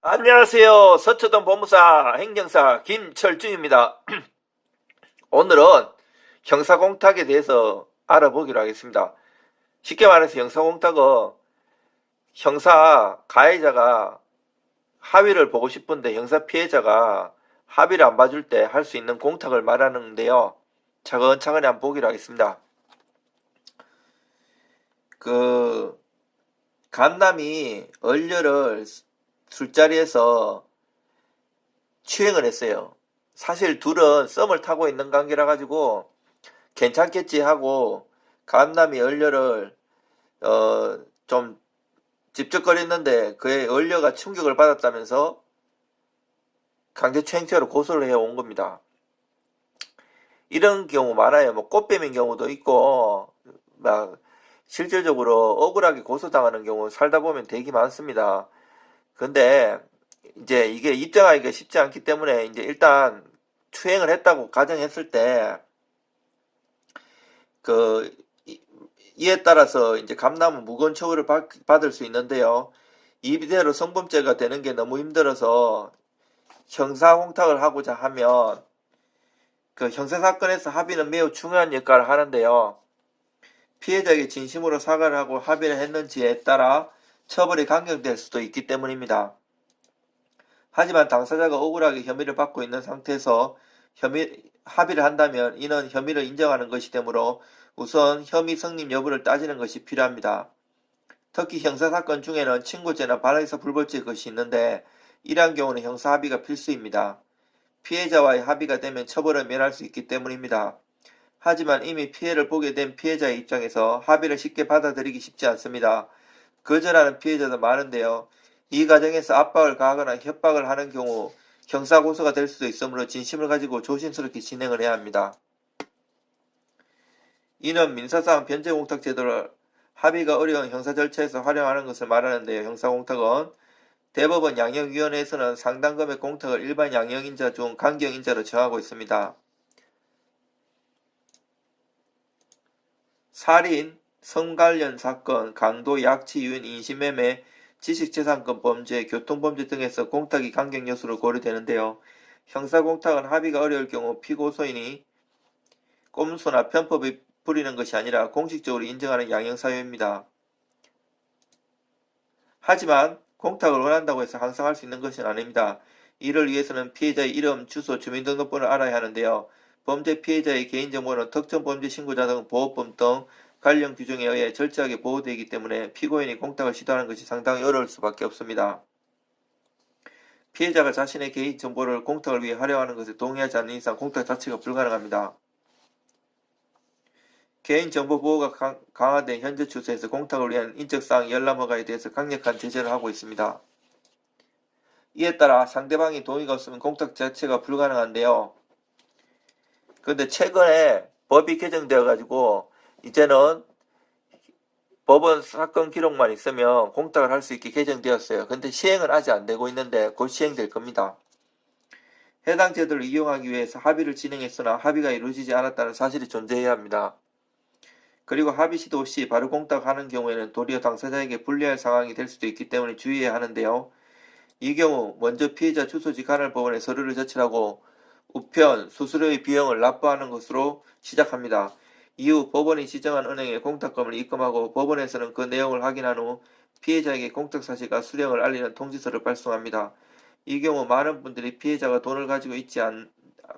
안녕하세요. 서초동 법무사 행정사 김철중입니다. 오늘은 형사공탁에 대해서 알아보기로 하겠습니다. 쉽게 말해서 형사공탁은 형사 가해자가 합의를 보고 싶은데 형사 피해자가 합의를 안 봐줄 때 할 수 있는 공탁을 말하는데요. 차근차근히 한번 보기로 하겠습니다. 간남이 얼려를 술자리에서 추행을 했어요. 사실 둘은 썸을 타고 있는 관계라 가지고 괜찮겠지 하고 간남이 얼려를 좀 찝쩍거렸는데 그의 얼려가 충격을 받았다면서 강제추행죄로 고소를 해온 겁니다. 이런 경우 많아요. 뭐 꽃뱀인 경우도 있고 막 실질적으로 억울하게 고소당하는 경우 살다 보면 되게 많습니다. 근데 이제 이게 입증하기가 쉽지 않기 때문에 이제 일단 추행을 했다고 가정했을 때 그 이에 따라서 이제 감남은 무거운 처벌을 받을 수 있는데요. 이대로 성범죄가 되는 게 너무 힘들어서 형사공탁을 하고자 하면 그 형사사건에서 합의는 매우 중요한 역할을 하는데요. 피해자에게 진심으로 사과를 하고 합의를 했는지에 따라 처벌이 강경될 수도 있기 때문입니다. 하지만 당사자가 억울하게 혐의를 받고 있는 상태에서 합의를 한다면 이는 혐의를 인정하는 것이 되므로 우선 혐의 성립 여부를 따지는 것이 필요합니다. 특히 형사사건 중에는 친고죄나 반의사 불벌죄 것이 있는데 이러한 경우는 형사 합의가 필수입니다. 피해자와의 합의가 되면 처벌을 면할 수 있기 때문입니다. 하지만 이미 피해를 보게 된 피해자의 입장에서 합의를 쉽게 받아들이기 쉽지 않습니다. 거절하는 피해자도 많은데요. 이 과정에서 압박을 가하거나 협박을 하는 경우 형사고소가 될 수도 있으므로 진심을 가지고 조심스럽게 진행을 해야 합니다. 이는 민사상 변제공탁제도를 합의가 어려운 형사 절차에서 활용하는 것을 말하는데요. 형사공탁은 대법원 양형위원회에서는 상당금의 공탁을 일반 양형인자 중 강경인자로 정하고 있습니다. 살인, 성 관련 사건, 강도, 약취, 유인, 인신매매, 지식재산권 범죄, 교통범죄 등에서 공탁이 강경 요소로 고려되는데요. 형사공탁은 합의가 어려울 경우 피고소인이 꼼수나 편법을 부리는 것이 아니라 공식적으로 인정하는 양형사유입니다. 하지만 공탁을 원한다고 해서 항상 할 수 있는 것은 아닙니다. 이를 위해서는 피해자의 이름, 주소, 주민등록번호를 알아야 하는데요. 범죄 피해자의 개인정보는 특정 범죄 신고자 등 보호법 등 관련 규정에 의해 철저하게 보호되기 때문에 피고인이 공탁을 시도하는 것이 상당히 어려울 수밖에 없습니다. 피해자가 자신의 개인정보를 공탁을 위해 활용하는 것에 동의하지 않는 이상 공탁 자체가 불가능합니다. 개인정보 보호가 강화된 현재 추세에서 공탁을 위한 인적사항 열람허가에 대해서 강력한 제재를 하고 있습니다. 이에 따라 상대방이 동의가 없으면 공탁 자체가 불가능한데요. 그런데 최근에 법이 개정되어 가지고 이제는 법원 사건 기록만 있으면 공탁을 할 수 있게 개정되었어요. 근데 시행은 아직 안 되고 있는데 곧 시행될 겁니다. 해당 제도를 이용하기 위해서 합의를 진행했으나 합의가 이루어지지 않았다는 사실이 존재해야 합니다. 그리고 합의 시도 없이 바로 공탁하는 경우에는 도리어 당사자에게 불리할 상황이 될 수도 있기 때문에 주의해야 하는데요. 이 경우 먼저 피해자 주소지 간할 법원에 서류를 제출하고 우편, 수수료의 비용을 납부하는 것으로 시작합니다. 이후 법원이 지정한 은행에 공탁금을 입금하고 법원에서는 그 내용을 확인한 후 피해자에게 공탁 사실과 수령을 알리는 통지서를 발송합니다. 이 경우 많은 분들이 피해자가 돈을 가지고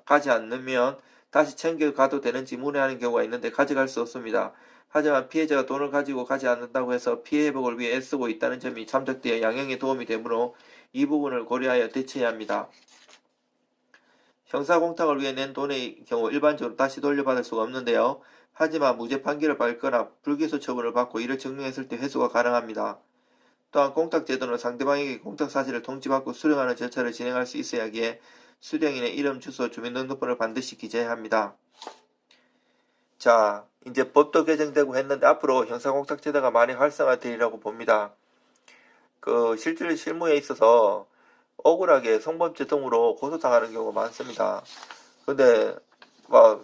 가지 않으면 다시 챙겨가도 되는지 문의하는 경우가 있는데 가져갈 수 없습니다. 하지만 피해자가 돈을 가지고 가지 않는다고 해서 피해 회복을 위해 애쓰고 있다는 점이 참작되어 양형에 도움이 되므로 이 부분을 고려하여 대처해야 합니다. 형사공탁을 위해 낸 돈의 경우 일반적으로 다시 돌려받을 수가 없는데요. 하지만 무죄 판결을 받거나 불기소 처분을 받고 이를 증명했을 때 회수가 가능합니다. 또한 공탁제도는 상대방에게 공탁 사실을 통지받고 수령하는 절차를 진행할 수 있어야 하기에 수령인의 이름, 주소, 주민등록번호를 반드시 기재해야 합니다. 자, 이제 법도 개정되고 했는데 앞으로 형사공탁제도가 많이 활성화되리라고 봅니다. 실질 실무에 있어서 억울하게 성범죄 등으로 고소당하는 경우가 많습니다. 근데 막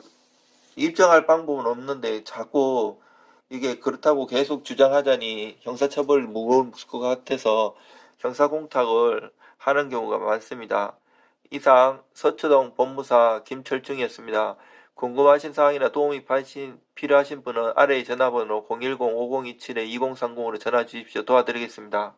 입증할 방법은 없는데 자꾸 이게 그렇다고 계속 주장하자니 형사처벌 무거울 것 같아서 형사공탁을 하는 경우가 많습니다. 이상 서초동 법무사 김철중이었습니다. 궁금하신 사항이나 도움이 필요하신 분은 아래의 전화번호 010-5027-2030으로 전화 주십시오. 도와드리겠습니다.